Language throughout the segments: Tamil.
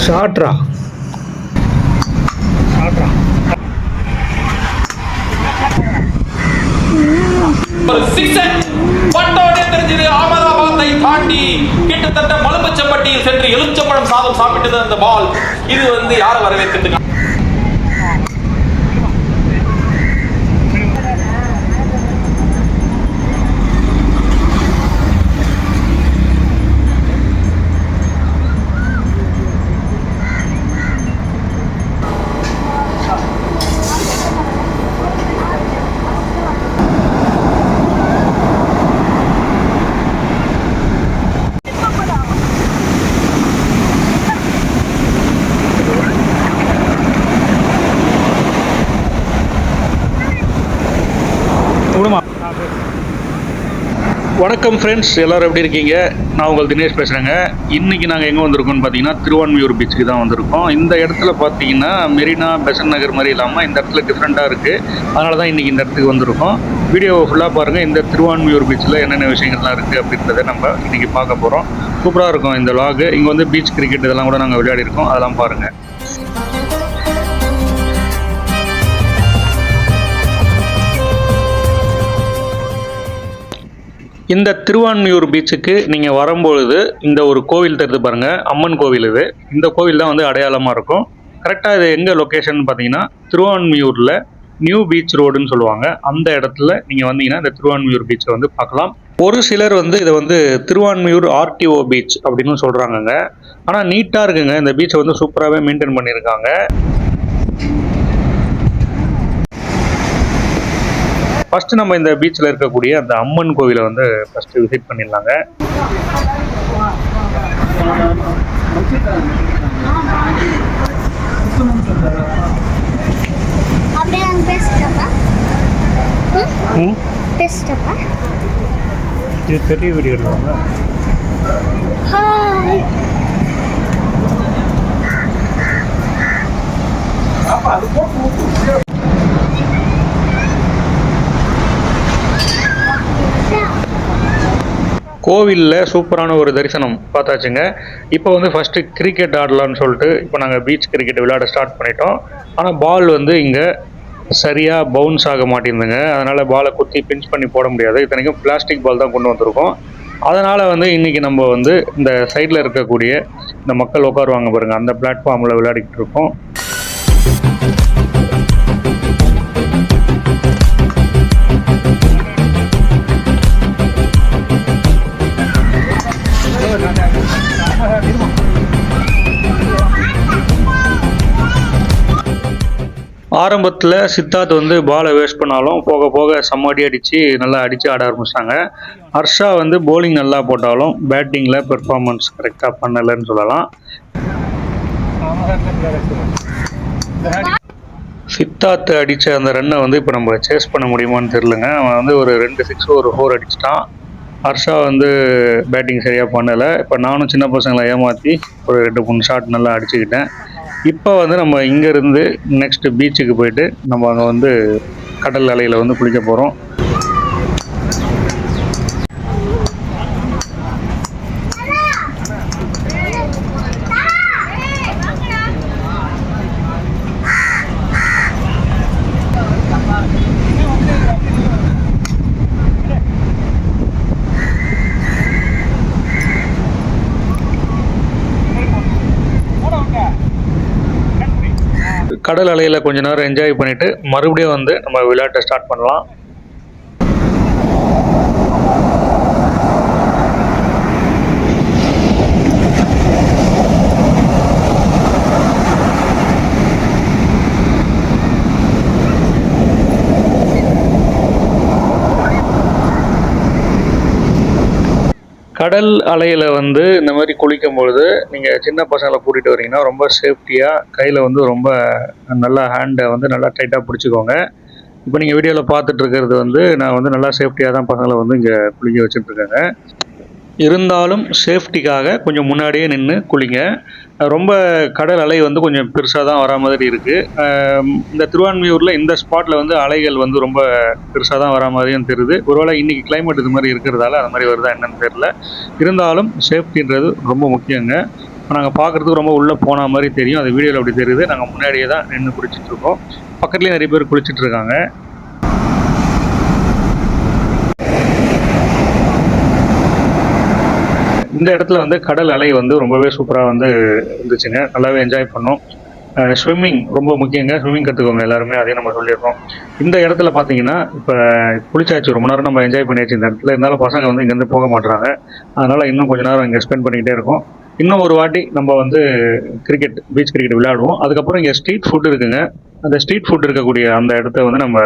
ஷாட்ரா ஒரு சிக்ஸர் பட்டோடே தெரிஞ்சது. அகமதாபாத்தை தாண்டி கிட்டத்தட்ட மலுமச்சம்பட்டியில் சென்று எலுமிச்சம்பழம் சாதம் சாப்பிட்டது அந்த பால். இது யாரை வரவேற்கிறது? வணக்கம் ஃப்ரெண்ட்ஸ், எல்லோரும் எப்படி இருக்கீங்க? நான் உங்கள் தினேஷ் பேசுகிறேங்க. இன்றைக்கி நாங்கள் எங்கே வந்திருக்கோம்னு பார்த்தீங்கன்னா திருவான்மியூர் பீச்சுக்கு தான் வந்திருக்கோம். இந்த இடத்துல பார்த்தீங்கன்னா மெரினா, பெசன் நகர் மாதிரி இல்லாமல் இந்த இடத்துல டிஃப்ரெண்ட்டாக இருக்குது. அதனால தான் இன்றைக்கி இந்த இடத்துக்கு வந்திருக்கோம். வீடியோவை ஃபுல்லாக பாருங்கள். இந்த திருவான்மியூர் பீச்சில் என்னென்ன விஷயங்கள்லாம் இருக்குது அப்படின்றத நம்ம இன்றைக்கி பார்க்க போகிறோம். சூப்பராக இருக்கும் இந்த வ்ளாக். இங்கே வந்து பீச் கிரிக்கெட் இதெல்லாம் கூட நாங்கள் விளையாடி இருக்கோம், அதெல்லாம் பாருங்கள். இந்த திருவான்மியூர் பீச்சுக்கு நீங்கள் வரும்பொழுது இந்த ஒரு கோவில் தெரிந்து பாருங்கள், அம்மன் கோவில். இந்த கோவில் தான் வந்து அடையாளமாக இருக்கும். கரெக்டாக இது எங்கே லொக்கேஷன் பார்த்தீங்கன்னா திருவான்மியூரில் நியூ பீச் ரோடுன்னு சொல்லுவாங்க. அந்த இடத்துல நீங்கள் வந்தீங்கன்னா இந்த திருவான்மியூர் பீச்சை வந்து பார்க்கலாம். ஒரு சிலர் வந்து இதை வந்து திருவான்மியூர் ஆர்டிஓ பீச் அப்படின்னு சொல்கிறாங்கங்க. ஆனால் நீட்டாக இருக்குங்க. இந்த பீச்சை வந்து சூப்பராகவே மெயின்டைன் பண்ணியிருக்காங்க. ஃபஸ்ட்டு நம்ம இந்த பீச்சில் இருக்கக்கூடிய அந்த அம்மன் கோவிலை வந்து ஃபஸ்ட்டு விசிட் பண்ணிடலாங்க. இது பெரிய வீடியோ எடுப்பாங்க. கோவிலில் சூப்பரான ஒரு தரிசனம் பார்த்தாச்சுங்க. இப்போ வந்து ஃபஸ்ட்டு கிரிக்கெட் ஆடலான்னு சொல்லிட்டு இப்போ நாங்கள் பீச் கிரிக்கெட் விளையாட ஸ்டார்ட் பண்ணிட்டோம். ஆனால் பால் வந்து இங்கே சரியாக பவுன்ஸ் ஆக மாட்டேங்குதுங்க. அதனால் பாலை குத்தி பின்ச் பண்ணி போட முடியாது. இத்தனைக்கும் பிளாஸ்டிக் பால் தான் கொண்டு வந்திருக்கோம். அதனால் வந்து இன்றைக்கி நம்ம வந்து இந்த சைடில் இருக்கக்கூடிய இந்த மக்கள் உட்காருவாங்க பாருங்கள், அந்த பிளாட்ஃபார்மில் விளையாடிக்கிட்டு இருக்கோம். ஆரம்பத்தில் சித்தார்த் வந்து பாலை வேஸ்ட் பண்ணாலும் போக போக செம்மடி அடித்து நல்லா அடித்து ஆட ஆரம்பிச்சிட்டாங்க. ஹர்ஷா வந்து போலிங் நல்லா போட்டாலும் பேட்டிங்கில் பெர்ஃபார்மன்ஸ் கரெக்டாக பண்ணலைன்னு சொல்லலாம். சித்தார்த் அடித்த அந்த ரன்னை வந்து இப்போ நம்ம சேஸ் பண்ண முடியுமான்னு தெரிலங்க. அவன் வந்து ஒரு 2 6 ஒரு 4 அடிச்சிட்டான். ஹர்ஷா வந்து பேட்டிங் சரியாக பண்ணலை. இப்போ நானும் சின்ன பசங்களை ஏமாற்றி ஒரு 2-3 ஷாட் நல்லா அடிச்சுக்கிட்டேன். இப்போ வந்து நம்ம இங்கேருந்து நெக்ஸ்ட் பீச்சுக்கு போயிட்டு நம்ம அங்கே வந்து கடல் அலையில் வந்து குளிக்க போகிறோம். கடல் அலையில் கொஞ்ச நேரம் என்ஜாய் பண்ணிவிட்டு மறுபடியும் வந்து நம்ம விளையாட்டை ஸ்டார்ட் பண்ணலாம். கடல் அலையில் வந்து இந்த மாதிரி குளிக்கும் பொழுது நீங்கள் சின்ன பசங்களை கூட்டிகிட்டு வரீங்கன்னா ரொம்ப சேஃப்டியாக கையில் வந்து ரொம்ப நல்லா ஹேண்டை வந்து நல்லா டைட்டாக பிடிச்சிக்கோங்க. இப்போ நீங்கள் வீடியோவில் பார்த்துட்டு இருக்கிறது வந்து நான் வந்து நல்லா சேஃப்டியாக தான் பசங்களை வந்து இங்கே குளிக்க வச்சுட்ருக்கேங்க. இருந்தாலும் சேஃப்டிக்காக கொஞ்சம் முன்னாடியே நின்று குளிங்க. ரொம்ப கடல் அலை வந்து கொஞ்சம் பெருசாக தான் வரா மாதிரி இருக்குது. இந்த திருவான்மியூரில் இந்த ஸ்பாட்டில் வந்து அலைகள் வந்து ரொம்ப பெருசாக தான் வரா மாதிரியும் தெரியுது. ஒருவேளை இன்றைக்கி கிளைமேட் இது மாதிரி இருக்கிறதால அது மாதிரி வருதா என்னன்னு தெரியல. இருந்தாலும் சேஃப்டின்றது ரொம்ப முக்கியங்க. இப்போ நாங்கள் பார்க்குறதுக்கு ரொம்ப உள்ளே போன மாதிரி தெரியும், அது வீடியோவில் அப்படி தெரியுது. நாங்கள் முன்னாடியே தான் நின்று குளிச்சிட்ருக்கோம். பக்கத்துலேயே நிறைய பேர் குளிச்சிட்ருக்காங்க. இந்த இடத்துல வந்து கடல் அலை வந்து ரொம்பவே சூப்பராக வந்து இருந்துச்சுங்க. நல்லாவே என்ஜாய் பண்ணோம். ஸ்விம்மிங் ரொம்ப முக்கியங்க. ஸ்விம்மிங் கற்றுக்கோங்க எல்லாருமே, அதையும் நம்ம சொல்லிடுறோம். இந்த இடத்துல பார்த்தீங்கன்னா இப்போ குளிச்சாச்சு, ரொம்ப நேரம் நம்ம என்ஜாய் பண்ணியாச்சு இந்த இடத்துல. இருந்தாலும் பசங்க வந்து இங்கேருந்து போக மாட்டுறாங்க. அதனால் இன்னும் கொஞ்சம் நேரம் இங்கே ஸ்பெண்ட் பண்ணிக்கிட்டே இருக்கோம். இன்னும் ஒரு வாட்டி நம்ம வந்து பீச் கிரிக்கெட் விளையாடுவோம். அதுக்கப்புறம் இங்கே ஸ்ட்ரீட் ஃபுட் இருக்குங்க. அந்த ஸ்ட்ரீட் ஃபுட் இருக்கக்கூடிய அந்த இடத்த வந்து நம்ம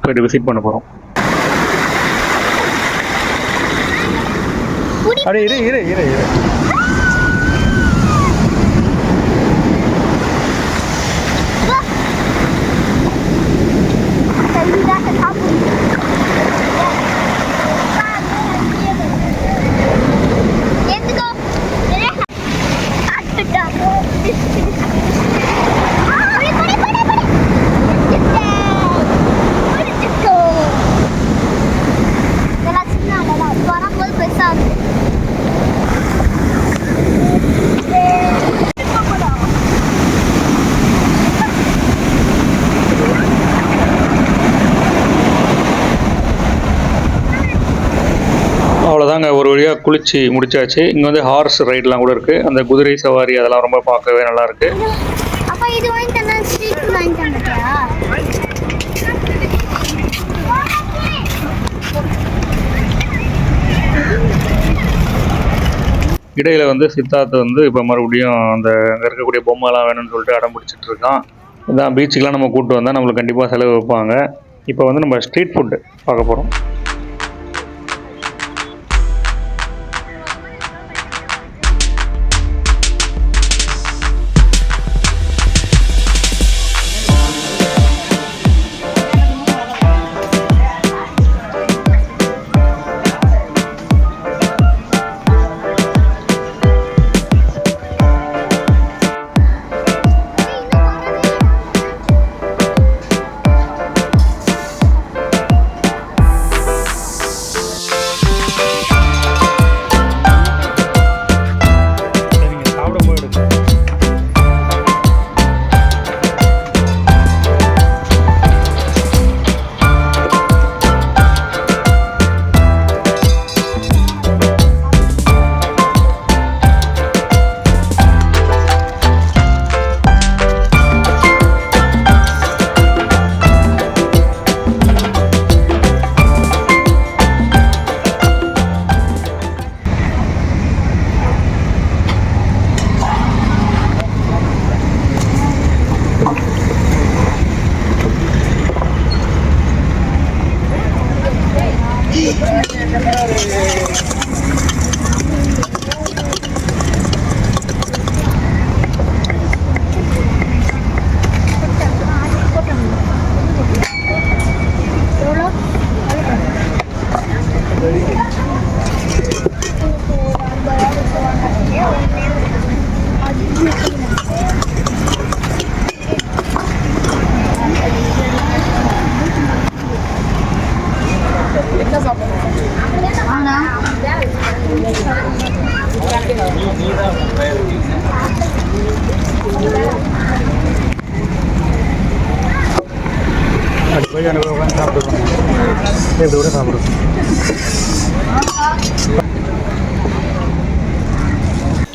போய்ட்டு விசிட் பண்ண போகிறோம். இரு அவ்வளோதாங்க, ஒரு வழியாக குளிச்சு முடிச்சாச்சு. இங்கே வந்து ஹார்ஸ் ரைட்லாம் கூட இருக்குது. அந்த குதிரை சவாரி அதெல்லாம் ரொம்ப பார்க்கவே நல்லாயிருக்கு. இடையில் வந்து சித்தார்த் வந்து இப்போ மறுபடியும் அந்த அங்கே இருக்கக்கூடிய பொம்மைலாம் வேணும்னு சொல்லிட்டு அடம் பிடிச்சிட்டு இருக்கான். இதான் பீச்சுக்கெலாம் நம்ம கூப்பிட்டு வந்தால் நம்மளுக்கு கண்டிப்பாக செலவு வைப்பாங்க. இப்போ வந்து நம்ம ஸ்ட்ரீட் ஃபுட்டு பார்க்க போகிறோம்.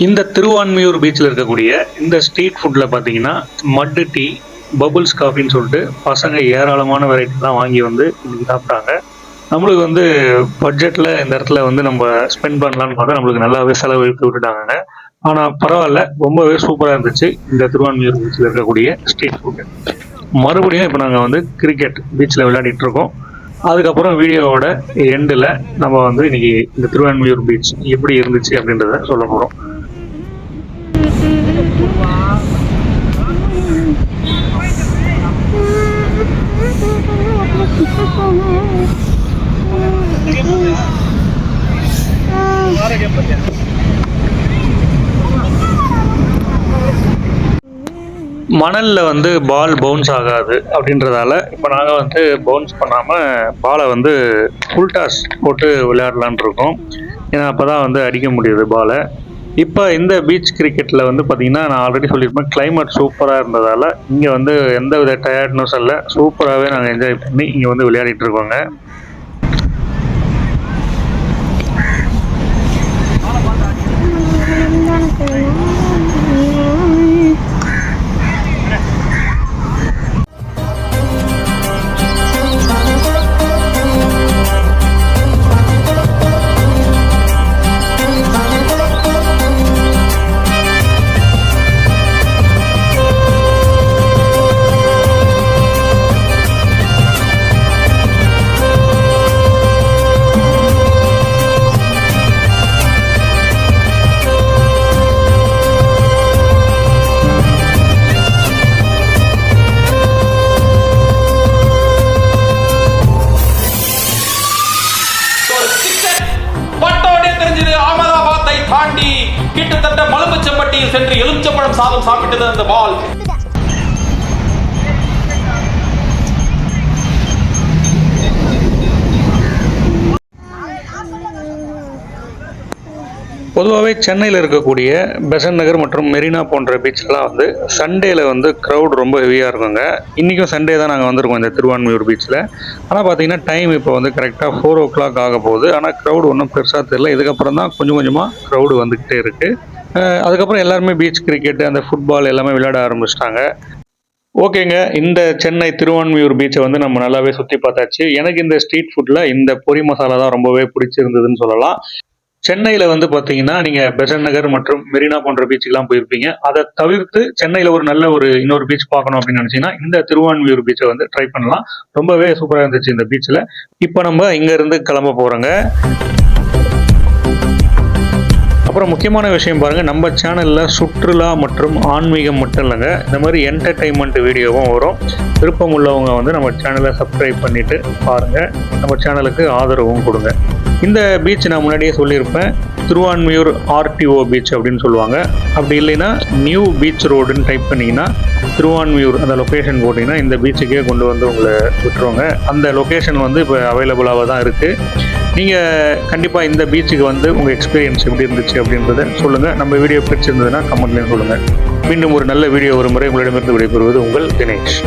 இந்த திருவான்மியூர் பீச்சில் இருக்கக்கூடிய இந்த ஸ்ட்ரீட் ஃபுட்டில் பார்த்தீங்கன்னா மட்டு டீ, பபுள்ஸ் காஃபின்னு சொல்லிட்டு பசங்க ஏராளமான வெரைட்டிலாம் வாங்கி வந்து இன்னைக்கு சாப்பிட்டாங்க. நம்மளுக்கு வந்து பட்ஜெட்டில் இந்த இடத்துல வந்து நம்ம ஸ்பெண்ட் பண்ணலான்னு பார்த்தா நம்மளுக்கு நல்லாவே செலவழித்து விட்டுட்டாங்க. ஆனால் பரவாயில்ல, ரொம்பவே சூப்பராக இருந்துச்சு இந்த திருவான்மியூர் பீச்சில் இருக்கக்கூடிய ஸ்ட்ரீட் ஃபுட்டு. மறுபடியும் இப்போ நாங்கள் வந்து கிரிக்கெட் பீச்சில் விளையாடிட்டு இருக்கோம். அதுக்கப்புறம் வீடியோவோட எண்டில் நம்ம வந்து இன்னைக்கு இந்த திருவான்மியூர் பீச் எப்படி இருந்துச்சு அப்படின்றத சொல்ல போகிறோம். மணலில் வந்து பால் பவுன்ஸ் ஆகாது அப்படின்றதால இப்போ நாங்கள் வந்து பவுன்ஸ் பண்ணாமல் பாலை வந்து ஃபுல் டாஸ் போட்டு விளையாடலான் இருக்கோம். ஏன்னா அப்போ தான் வந்து அடிக்க முடியுது பாலை. இப்போ இந்த பீச் கிரிக்கெட்டில் வந்து பார்த்திங்கன்னா நான் ஆல்ரெடி சொல்லியிருப்பேன், கிளைமேட் சூப்பராக இருந்ததால் இங்கே வந்து எந்த வித டயர்ட்னஸ் இல்லை, சூப்பராகவே நாங்கள் என்ஜாய் பண்ணி இங்கே வந்து விளையாடிட்டு இருக்கோங்க. தாண்டி கிட்டத்தட்ட மலும்பச்சம்பட்டியில் சென்று எலுமிச்சம்பழம் சாதம் சாப்பிட்டது அந்த பால். பொதுவாகவே சென்னையில் இருக்கக்கூடிய பெசன்ட் நகர் மற்றும் மெரினா போன்ற பீச்லாம் வந்து சண்டேல வந்து க்ரௌட் ரொம்ப ஹெவியாக இருக்குங்க. இன்றைக்கும் சண்டே தான் நாங்கள் வந்திருக்கோம் இந்த திருவான்மியூர் பீச்சில். ஆனால் பார்த்தீங்கன்னா டைம் இப்போ வந்து கரெக்டாக 4 o'clock ஆக போகுது. ஆனால் க்ரௌடு ஒன்றும் பெருசாக தெரியல. இதுக்கப்புறம் தான் கொஞ்சம் கொஞ்சமாக க்ரௌடு வந்துக்கிட்டே இருக்குது. அதுக்கப்புறம் எல்லாருமே பீச் கிரிக்கெட்டு, அந்த ஃபுட்பால் எல்லாமே விளையாட ஆரம்பிச்சிட்டாங்க. ஓகேங்க, இந்த சென்னை திருவான்மியூர் பீச்சை வந்து நம்ம நல்லாவே சுற்றி பார்த்தாச்சு. எனக்கு இந்த ஸ்ட்ரீட் ஃபுட்டில் இந்த பொரி மசாலா தான் ரொம்பவே பிடிச்சிருந்ததுன்னு சொல்லலாம். சென்னையில் வந்து பார்த்தீங்கன்னா நீங்கள் பெசன்ட் நகர் மற்றும் மெரினா போன்ற பீச்சுக்கெலாம் போயிருப்பீங்க. அதை தவிர்த்து சென்னையில் ஒரு நல்ல இன்னொரு பீச் பார்க்கணும் அப்படின்னு நினச்சிங்கன்னா இந்த திருவான்மியூர் பீச்சை வந்து ட்ரை பண்ணலாம். ரொம்பவே சூப்பராக இருந்துச்சு இந்த பீச்சில். இப்போ நம்ம இங்கேருந்து கிளம்ப போகிறோங்க. அப்புறம் முக்கியமான விஷயம் பாருங்கள், நம்ம சேனலில் சுற்றுலா மற்றும் ஆன்மீகம் மட்டும் இல்லைங்க, இந்த மாதிரி என்டர்டைன்மெண்ட் வீடியோவும் வரும். விருப்பம் உள்ளவங்க வந்து நம்ம சேனலை சப்ஸ்கிரைப் பண்ணிவிட்டு பாருங்கள், நம்ம சேனலுக்கு ஆதரவும் கொடுங்க. இந்த பீச் நான் முன்னாடியே சொல்லியிருப்பேன், திருவான்மியூர் RTO பீச் அப்படின்னு சொல்லுவாங்க. அப்படி இல்லைன்னா நியூ பீச் ரோடுன்னு டைப் பண்ணிங்கன்னா திருவான்மியூர் அந்த லொக்கேஷன் போட்டிங்கன்னா இந்த பீச்சுக்கே கொண்டு வந்து உங்களை விட்டுருவாங்க. அந்த லொக்கேஷன் வந்து இப்போ அவைலபிளாக தான் இருக்குது. நீங்கள் கண்டிப்பாக இந்த பீச்சுக்கு வந்து உங்கள் எக்ஸ்பீரியன்ஸ் எப்படி இருந்துச்சு அப்படின்றத சொல்லுங்கள். நம்ம வீடியோ பிடிச்சிருந்ததுன்னா கமெண்ட்லேயும் சொல்லுங்கள். மீண்டும் ஒரு நல்ல வீடியோ ஒரு முறை உங்களிடமிருந்து விடைபெறுவது உங்கள் தினேஷ்.